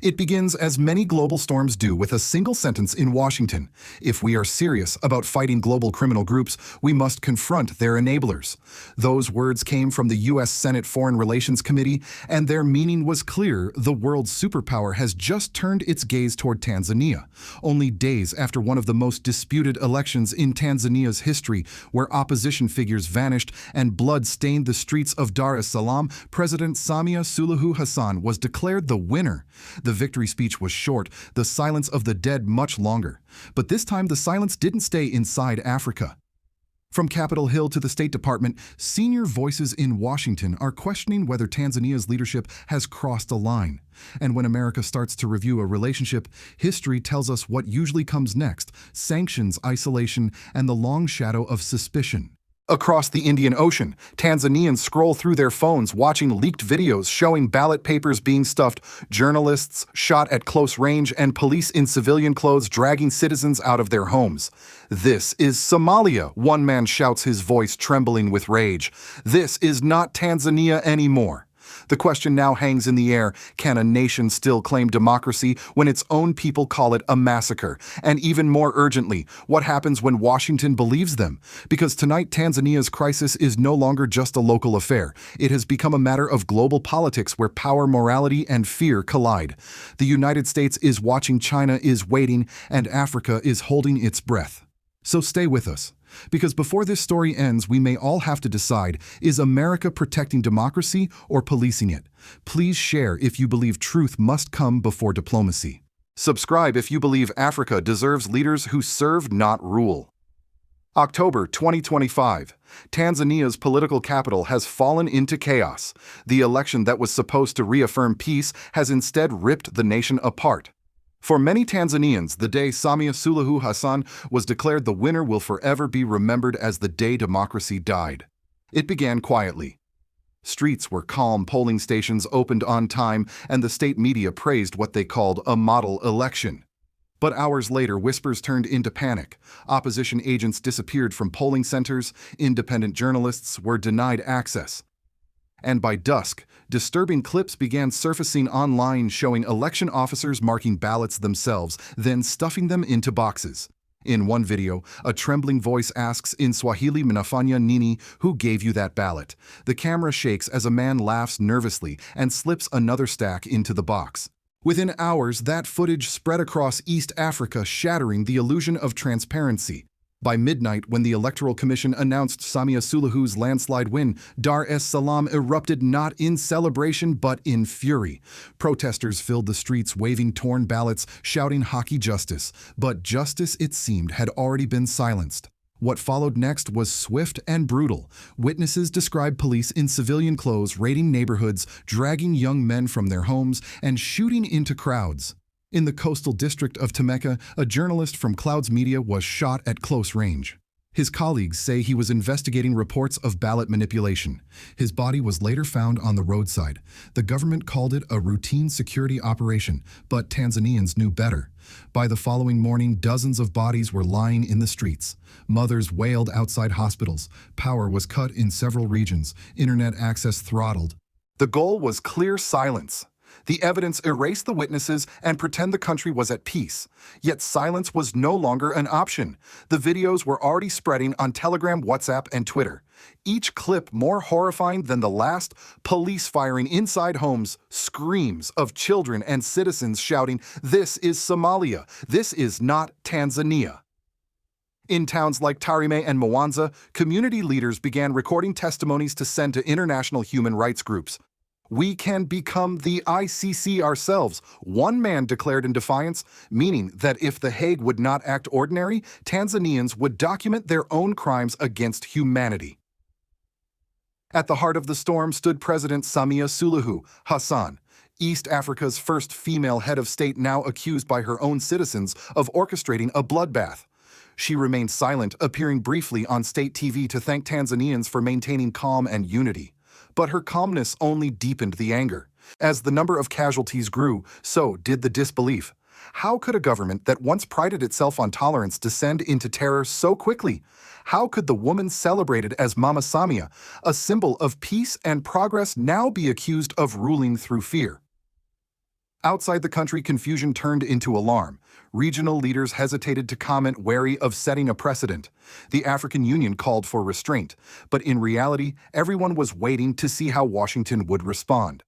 It begins as many global storms do with a single sentence in Washington. If we are serious about fighting global criminal groups, we must confront their enablers. Those words came from the U.S. Senate Foreign Relations Committee, and their meaning was clear. The world's superpower has just turned its gaze toward Tanzania, only days after one of the most disputed elections in Tanzania's history, where opposition figures vanished and blood stained the streets of Dar es Salaam. President Samia Suluhu Hassan was declared the winner. The victory speech was short, the silence of the dead much longer. But this time the silence didn't stay inside Africa. From Capitol Hill to the State Department, senior voices in Washington are questioning whether Tanzania's leadership has crossed a line. And when America starts to review a relationship, history tells us what usually comes next: sanctions, isolation, and the long shadow of suspicion. Across the Indian Ocean, Tanzanians scroll through their phones watching leaked videos showing ballot papers being stuffed, journalists shot at close range, and police in civilian clothes dragging citizens out of their homes. "This is Somalia," one man shouts, his voice trembling with rage. "This is not Tanzania anymore." The question now hangs in the air: can a nation still claim democracy when its own people call it a massacre? And even more urgently, what happens when Washington believes them? Because tonight, Tanzania's crisis is no longer just a local affair. It has become a matter of global politics where power, morality, and fear collide. The United States is watching, China is waiting, and Africa is holding its breath. So stay with us, because before this story ends, we may all have to decide: is America protecting democracy or policing it? Please share if you believe truth must come before diplomacy. Subscribe if you believe Africa deserves leaders who serve, not rule. October 2025. Tanzania's political capital has fallen into chaos. The election that was supposed to reaffirm peace has instead ripped the nation apart. For many Tanzanians, the day Samia Suluhu Hassan was declared the winner will forever be remembered as the day democracy died. It began quietly. Streets were calm, polling stations opened on time, and the state media praised what they called a model election. But hours later, whispers turned into panic. Opposition agents disappeared from polling centers, independent journalists were denied access. And by dusk, disturbing clips began surfacing online showing election officers marking ballots themselves, then stuffing them into boxes. In one video, a trembling voice asks in Swahili, "Mnafanya nini, who gave you that ballot?" The camera shakes as a man laughs nervously and slips another stack into the box. Within hours, that footage spread across East Africa, shattering the illusion of transparency. By midnight, when the Electoral Commission announced Samia Suluhu's landslide win, Dar es Salaam erupted not in celebration but in fury. Protesters filled the streets waving torn ballots, shouting hockey justice. But justice, it seemed, had already been silenced. What followed next was swift and brutal. Witnesses described police in civilian clothes raiding neighborhoods, dragging young men from their homes, and shooting into crowds. In the coastal district of Temeke, a journalist from Clouds Media was shot at close range. His colleagues say he was investigating reports of ballot manipulation. His body was later found on the roadside. The government called it a routine security operation, but Tanzanians knew better. By the following morning, dozens of bodies were lying in the streets. Mothers wailed outside hospitals. Power was cut in several regions. Internet access throttled. The goal was clear silence. The evidence erased the witnesses and pretend the country was at peace. Yet silence was no longer an option. The videos were already spreading on Telegram, WhatsApp, and Twitter. Each clip more horrifying than the last: police firing inside homes, screams of children and citizens shouting, "This is Somalia. This is not Tanzania." In towns like Tarime and Mwanza, community leaders began recording testimonies to send to international human rights groups. "We can become the ICC ourselves," one man declared in defiance, meaning that if The Hague would not act ordinary, Tanzanians would document their own crimes against humanity. At the heart of the storm stood President Samia Suluhu Hassan, East Africa's first female head of state, now accused by her own citizens of orchestrating a bloodbath. She remained silent, appearing briefly on state TV to thank Tanzanians for maintaining calm and unity. But her calmness only deepened the anger. As the number of casualties grew, so did the disbelief. How could a government that once prided itself on tolerance descend into terror so quickly? How could the woman celebrated as Mama Samia, a symbol of peace and progress, now be accused of ruling through fear? Outside the country, confusion turned into alarm. Regional leaders hesitated to comment, wary of setting a precedent. The African Union called for restraint, but in reality, everyone was waiting to see how Washington would respond.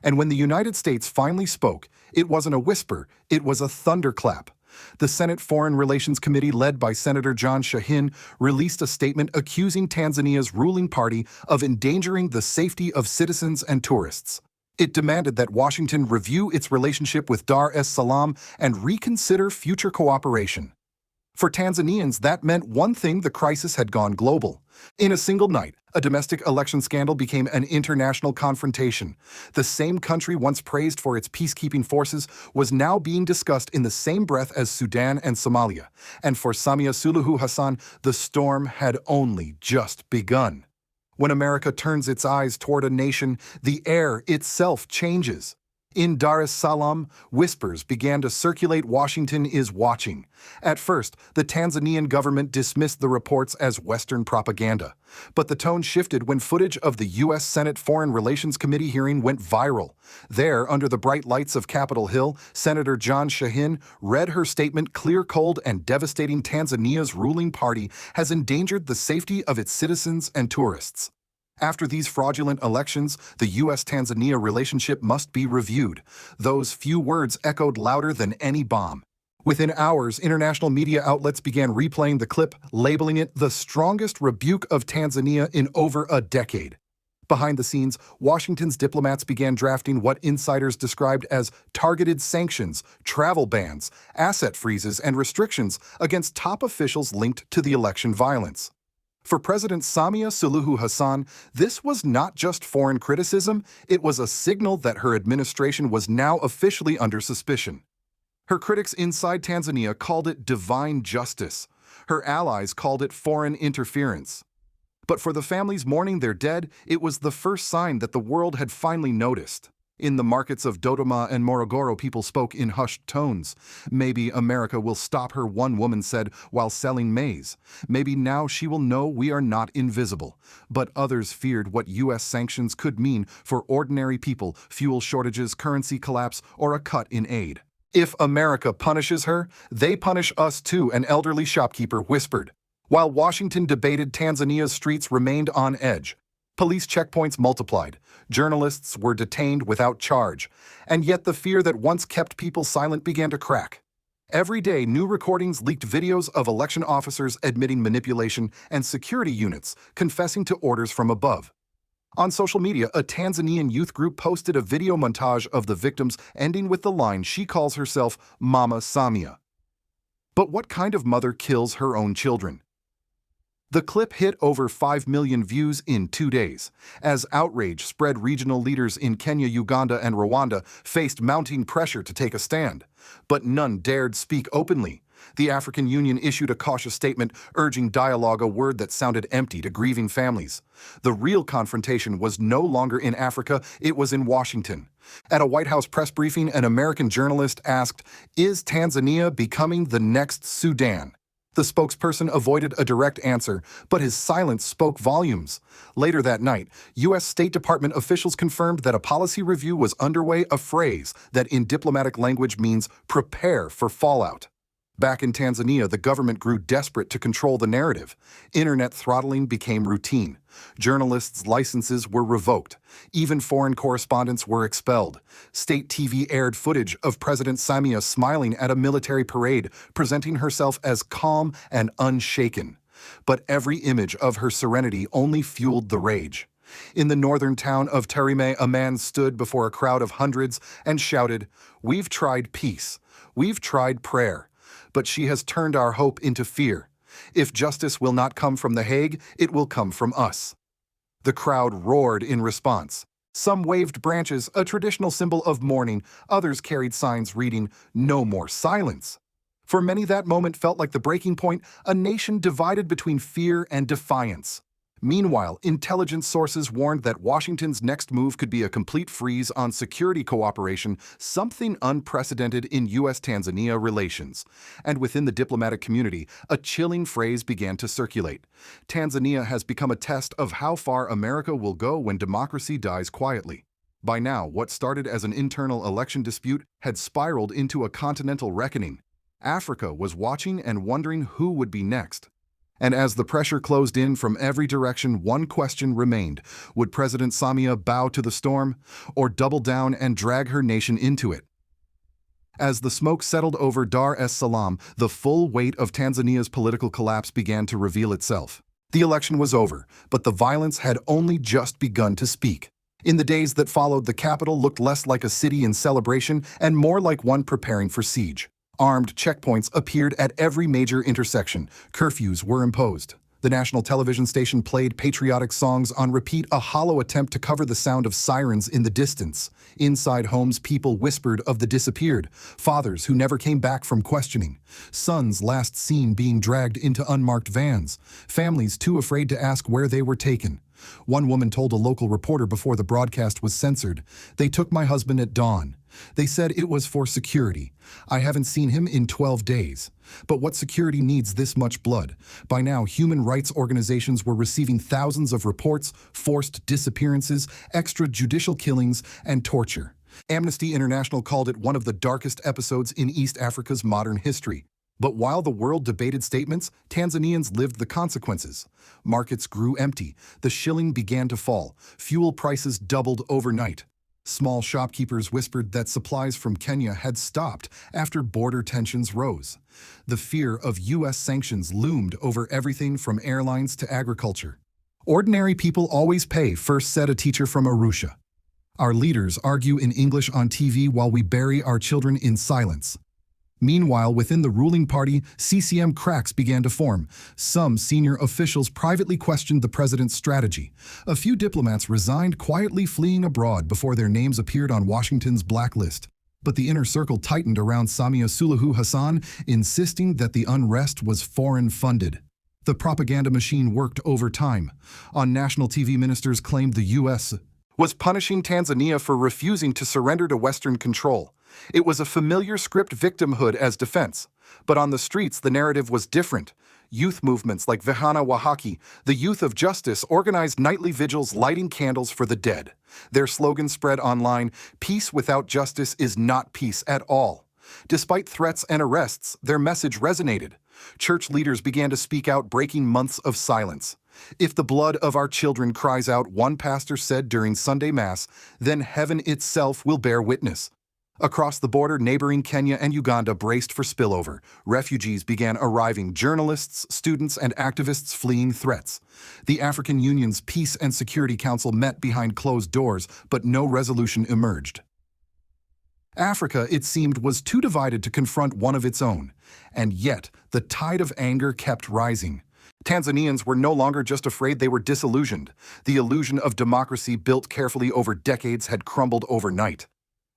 And when the United States finally spoke, it wasn't a whisper, it was a thunderclap. The Senate Foreign Relations Committee, led by Senator John Shahin, released a statement accusing Tanzania's ruling party of endangering the safety of citizens and tourists. It demanded that Washington review its relationship with Dar es Salaam and reconsider future cooperation. For Tanzanians, that meant one thing: the crisis had gone global. In a single night, a domestic election scandal became an international confrontation. The same country once praised for its peacekeeping forces was now being discussed in the same breath as Sudan and Somalia. And for Samia Suluhu Hassan, the storm had only just begun. When America turns its eyes toward a nation, the air itself changes. In Dar es Salaam, whispers began to circulate: Washington is watching. At first, the Tanzanian government dismissed the reports as Western propaganda. But the tone shifted when footage of the U.S. Senate Foreign Relations Committee hearing went viral. There, under the bright lights of Capitol Hill, Senator John Shahin read her statement: clear, cold, and devastating. Tanzania's ruling party has endangered the safety of its citizens and tourists. After these fraudulent elections, the U.S.-Tanzania relationship must be reviewed. Those few words echoed louder than any bomb. Within hours, international media outlets began replaying the clip, labeling it the strongest rebuke of Tanzania in over a decade. Behind the scenes, Washington's diplomats began drafting what insiders described as targeted sanctions, travel bans, asset freezes, and restrictions against top officials linked to the election violence. For President Samia Suluhu Hassan, this was not just foreign criticism, it was a signal that her administration was now officially under suspicion. Her critics inside Tanzania called it divine justice. Her allies called it foreign interference. But for the families mourning their dead, it was the first sign that the world had finally noticed. In the markets of Dodoma and Morogoro, people spoke in hushed tones. Maybe America will stop her, one woman said, while selling maize. Maybe now she will know we are not invisible. But others feared what U.S. sanctions could mean for ordinary people: fuel shortages, currency collapse, or a cut in aid. If America punishes her, they punish us too, an elderly shopkeeper whispered. While Washington debated, Tanzania's streets remained on edge. Police checkpoints multiplied. Journalists were detained without charge. And yet the fear that once kept people silent began to crack. Every day, new recordings leaked videos of election officers admitting manipulation and security units confessing to orders from above. On social media, a Tanzanian youth group posted a video montage of the victims, ending with the line she calls herself Mama Samia. But what kind of mother kills her own children? The clip hit over 5 million views in 2 days. As outrage spread, regional leaders in Kenya, Uganda, and Rwanda faced mounting pressure to take a stand. But none dared speak openly. The African Union issued a cautious statement urging dialogue, a word that sounded empty to grieving families. The real confrontation was no longer in Africa, it was in Washington. At a White House press briefing, an American journalist asked, "Is Tanzania becoming the next Sudan?" The spokesperson avoided a direct answer, but his silence spoke volumes. Later that night, U.S. State Department officials confirmed that a policy review was underway, a phrase that in diplomatic language means prepare for fallout. Back in Tanzania, the government grew desperate to control the narrative. Internet throttling became routine. Journalists' licenses were revoked. Even foreign correspondents were expelled. State TV aired footage of President Samia smiling at a military parade, presenting herself as calm and unshaken. But every image of her serenity only fueled the rage. In the northern town of Tarime, a man stood before a crowd of hundreds and shouted, "We've tried peace. We've tried prayer. But she has turned our hope into fear. If justice will not come from The Hague, it will come from us." The crowd roared in response. Some waved branches, a traditional symbol of mourning. Others carried signs reading, "No more silence." For many, that moment felt like the breaking point, a nation divided between fear and defiance. Meanwhile, intelligence sources warned that Washington's next move could be a complete freeze on security cooperation, something unprecedented in U.S.-Tanzania relations. And within the diplomatic community, a chilling phrase began to circulate. Tanzania has become a test of how far America will go when democracy dies quietly. By now, what started as an internal election dispute had spiraled into a continental reckoning. Africa was watching and wondering who would be next. And as the pressure closed in from every direction, one question remained. Would President Samia bow to the storm, or double down and drag her nation into it? As the smoke settled over Dar es Salaam, the full weight of Tanzania's political collapse began to reveal itself. The election was over, but the violence had only just begun to speak. In the days that followed, the capital looked less like a city in celebration and more like one preparing for siege. Armed checkpoints appeared at every major intersection. Curfews were imposed. The national television station played patriotic songs on repeat, a hollow attempt to cover the sound of sirens in the distance. Inside homes, people whispered of the disappeared, fathers who never came back from questioning, sons last seen being dragged into unmarked vans, families too afraid to ask where they were taken. One woman told a local reporter before the broadcast was censored, "They took my husband at dawn. They said it was for security. I haven't seen him in 12 days. But what security needs this much blood? By now, human rights organizations were receiving thousands of reports, forced disappearances, extrajudicial killings, and torture. Amnesty International called it one of the darkest episodes in East Africa's modern history. But while the world debated statements, Tanzanians lived the consequences. Markets grew empty, the shilling began to fall, fuel prices doubled overnight. Small shopkeepers whispered that supplies from Kenya had stopped after border tensions rose. The fear of U.S. sanctions loomed over everything from airlines to agriculture. Ordinary people always pay, first said a teacher from Arusha. Our leaders argue in English on TV while we bury our children in silence. Meanwhile, within the ruling party, CCM cracks began to form. Some senior officials privately questioned the president's strategy. A few diplomats resigned, quietly fleeing abroad before their names appeared on Washington's blacklist. But the inner circle tightened around Samia Suluhu Hassan, insisting that the unrest was foreign-funded. The propaganda machine worked overtime. On national TV, ministers claimed the U.S. was punishing Tanzania for refusing to surrender to Western control. It was a familiar script, victimhood as defense. But on the streets, the narrative was different. Youth movements like Vijana wa Haki, the Youth of Justice, organized nightly vigils lighting candles for the dead. Their slogan spread online, "Peace without justice is not peace at all." Despite threats and arrests, their message resonated. Church leaders began to speak out, breaking months of silence. "If the blood of our children cries out," one pastor said during Sunday Mass, "then heaven itself will bear witness." Across the border, neighboring Kenya and Uganda braced for spillover. Refugees began arriving, journalists, students, and activists fleeing threats. The African Union's Peace and Security Council met behind closed doors, but no resolution emerged. Africa, it seemed, was too divided to confront one of its own. And yet, the tide of anger kept rising. Tanzanians were no longer just afraid, they were disillusioned. The illusion of democracy built carefully over decades had crumbled overnight.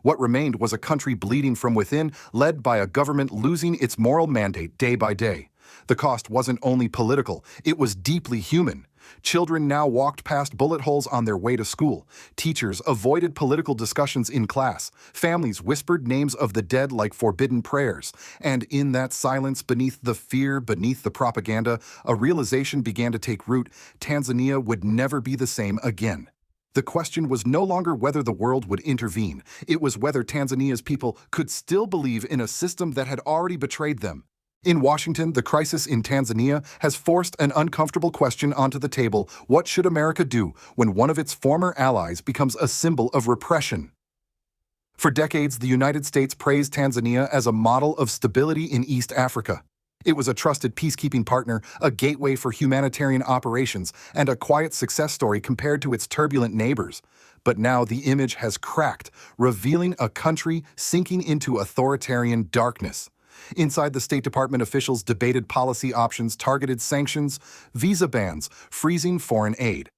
What remained was a country bleeding from within, led by a government losing its moral mandate day by day. The cost wasn't only political, it was deeply human. Children now walked past bullet holes on their way to school. Teachers avoided political discussions in class. Families whispered names of the dead like forbidden prayers. And in that silence, beneath the fear, beneath the propaganda, a realization began to take root: Tanzania would never be the same again. The question was no longer whether the world would intervene. It was whether Tanzania's people could still believe in a system that had already betrayed them. In Washington, the crisis in Tanzania has forced an uncomfortable question onto the table: what should America do when one of its former allies becomes a symbol of repression? For decades, the United States praised Tanzania as a model of stability in East Africa. It was a trusted peacekeeping partner, a gateway for humanitarian operations, and a quiet success story compared to its turbulent neighbors. But now the image has cracked, revealing a country sinking into authoritarian darkness. Inside the State Department, officials debated policy options, targeted sanctions, visa bans, freezing foreign aid.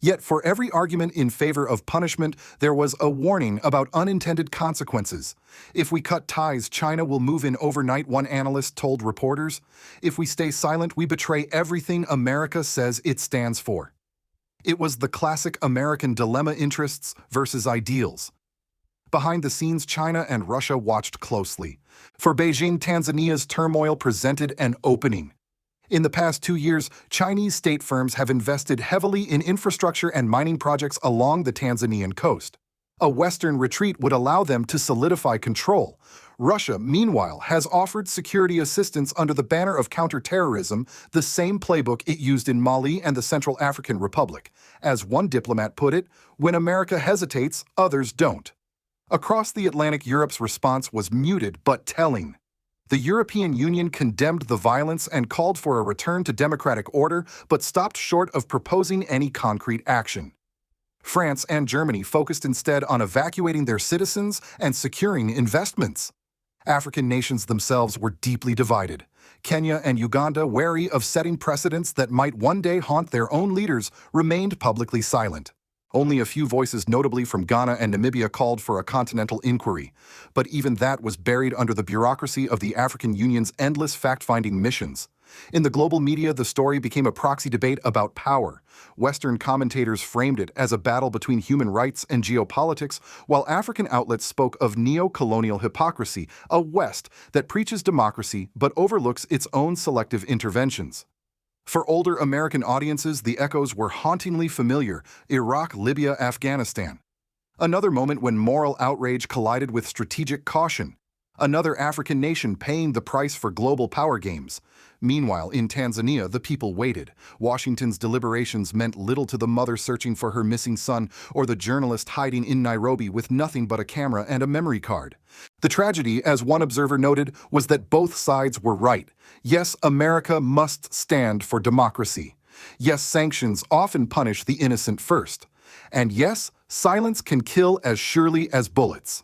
Yet for every argument in favor of punishment, there was a warning about unintended consequences. If we cut ties, China will move in overnight, one analyst told reporters. If we stay silent, we betray everything America says it stands for. It was the classic American dilemma: interests versus ideals. Behind the scenes, China and Russia watched closely. For Beijing, Tanzania's turmoil presented an opening. In the past 2 years, Chinese state firms have invested heavily in infrastructure and mining projects along the Tanzanian coast. A Western retreat would allow them to solidify control. Russia, meanwhile, has offered security assistance under the banner of counterterrorism, the same playbook it used in Mali and the Central African Republic. As one diplomat put it, when America hesitates, others don't. Across the Atlantic, Europe's response was muted but telling. The European Union condemned the violence and called for a return to democratic order, but stopped short of proposing any concrete action. France and Germany focused instead on evacuating their citizens and securing investments. African nations themselves were deeply divided. Kenya and Uganda, wary of setting precedents that might one day haunt their own leaders, remained publicly silent. Only a few voices, notably from Ghana and Namibia, called for a continental inquiry. But even that was buried under the bureaucracy of the African Union's endless fact-finding missions. In the global media, the story became a proxy debate about power. Western commentators framed it as a battle between human rights and geopolitics, while African outlets spoke of neo-colonial hypocrisy, a West that preaches democracy but overlooks its own selective interventions. For older American audiences, the echoes were hauntingly familiar: Iraq, Libya, Afghanistan. Another moment when moral outrage collided with strategic caution. Another African nation paying the price for global power games. Meanwhile, in Tanzania, the people waited. Washington's deliberations meant little to the mother searching for her missing son or the journalist hiding in Nairobi with nothing but a camera and a memory card. The tragedy, as one observer noted, was that both sides were right. Yes, America must stand for democracy. Yes, sanctions often punish the innocent first. And yes, silence can kill as surely as bullets.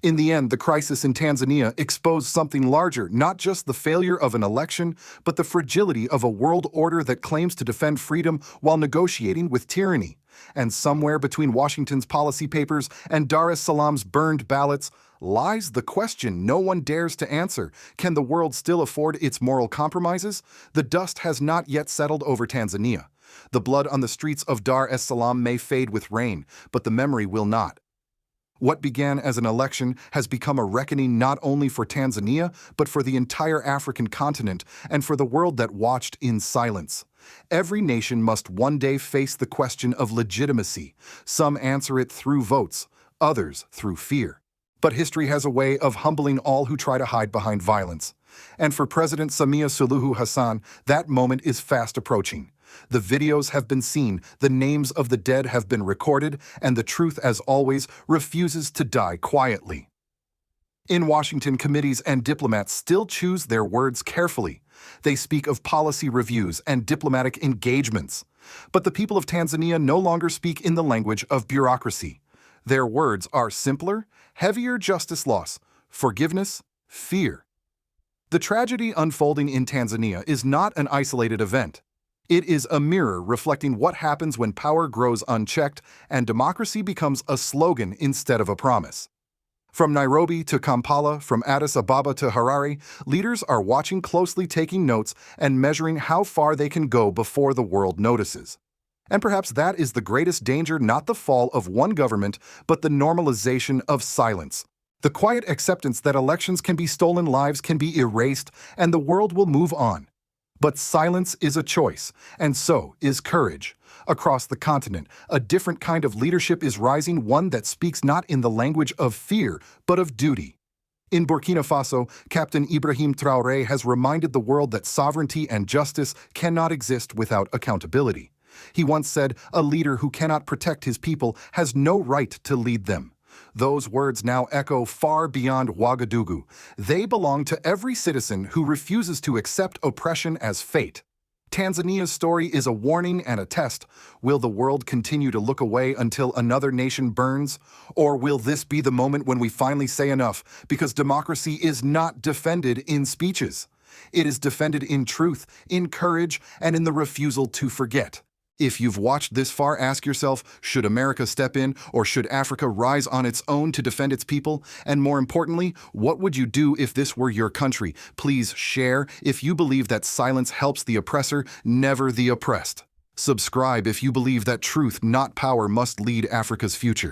In the end, the crisis in Tanzania exposed something larger, not just the failure of an election, but the fragility of a world order that claims to defend freedom while negotiating with tyranny. And somewhere between Washington's policy papers and Dar es Salaam's burned ballots lies the question no one dares to answer: can the world still afford its moral compromises? The dust has not yet settled over Tanzania. The blood on the streets of Dar es Salaam may fade with rain, but the memory will not. What began as an election has become a reckoning not only for Tanzania, but for the entire African continent and for the world that watched in silence. Every nation must one day face the question of legitimacy. Some answer it through votes, others through fear. But history has a way of humbling all who try to hide behind violence. And for President Samia Suluhu Hassan, that moment is fast approaching. The videos have been seen, the names of the dead have been recorded, and the truth, as always, refuses to die quietly. In Washington, committees and diplomats still choose their words carefully. They speak of policy reviews and diplomatic engagements. But the people of Tanzania no longer speak in the language of bureaucracy. Their words are simpler: heavier justice loss, forgiveness, fear. The tragedy unfolding in Tanzania is not an isolated event. It is a mirror reflecting what happens when power grows unchecked and democracy becomes a slogan instead of a promise. From Nairobi to Kampala, from Addis Ababa to Harare, leaders are watching closely, taking notes, and measuring how far they can go before the world notices. And perhaps that is the greatest danger: not the fall of one government, but the normalization of silence. The quiet acceptance that elections can be stolen, lives can be erased, and the world will move on. But silence is a choice, and so is courage. Across the continent, a different kind of leadership is rising, one that speaks not in the language of fear, but of duty. In Burkina Faso, Captain Ibrahim Traoré has reminded the world that sovereignty and justice cannot exist without accountability. He once said, "A leader who cannot protect his people has no right to lead them." Those words now echo far beyond Ouagadougou. They belong to every citizen who refuses to accept oppression as fate. Tanzania's story is a warning and a test. Will the world continue to look away until another nation burns? Or will this be the moment when we finally say enough? Because democracy is not defended in speeches. It is defended in truth, in courage, and in the refusal to forget. If you've watched this far, ask yourself, should America step in, or should Africa rise on its own to defend its people? And more importantly, what would you do if this were your country? Please share if you believe that silence helps the oppressor, never the oppressed. Subscribe if you believe that truth, not power, must lead Africa's future.